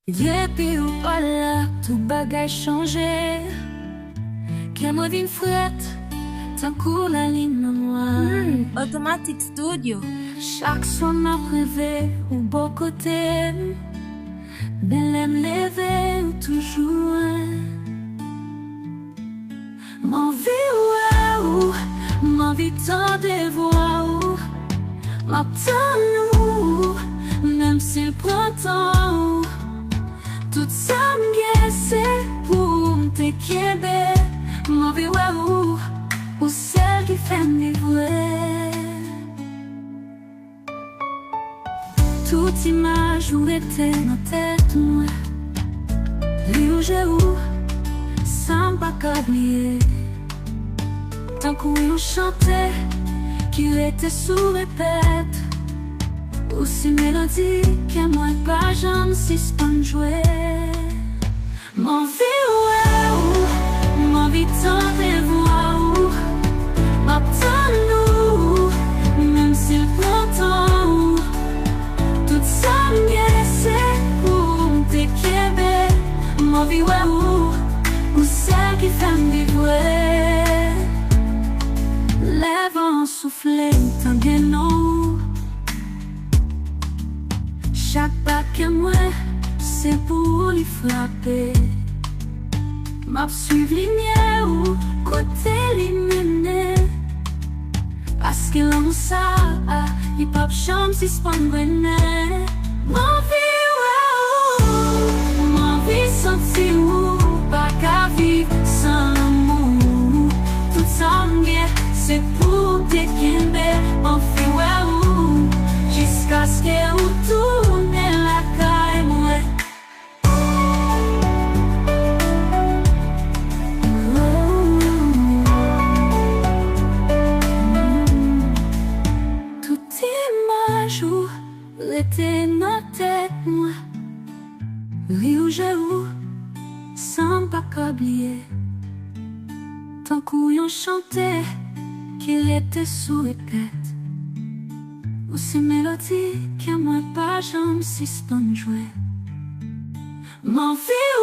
Depuis ou pas là, tout bagage changé. Qu'à moi vin frette, tant court la ligne noire. Automatic Studio. Chaque son m'a rêvé au beau côté. Belle aime lever ou toujours. M'en vie ou m'en vie tant de voix ou m'attend nous, même s'il prend temps. Tout ça m'est c'est pour te quitter. M'en vie ou celle qui fait m'vivre. Toute image où était dans tête moi, lui où j'ai sans pas qu'oublier. Tant qu'on chantait, qu'il était sous répète. Aussi mélodie que moi pas jamais si pas jouer. M'en vie m'en vie tant de voix ou m'attend nous, même s'il prend temps. Tout ça m'est c'est pour te quitter. M'en vie ou celle qui fait m'vivre. Lève en souffler tant que non. Chaque pas que moi, c'est pour lui frapper. M'a suivi lumière ou côté l'immuné. Parce que l'on ça, il pas chambre si c'est pas m'venait. M'en vie senti ou pas qu'à vivre sans l'amour. Tout ça m'est, c'est pour te quitter. M'en vie ou jusqu'à ce que ou tourne la caille moi. Toute image où l'été dans tête moi, lui où j'ai sans pas qu'oublier. Tant qu'on chantait qu'il était sous répète. Ou ces mélodies que moi pas jamais si c'est jouer. M'en vie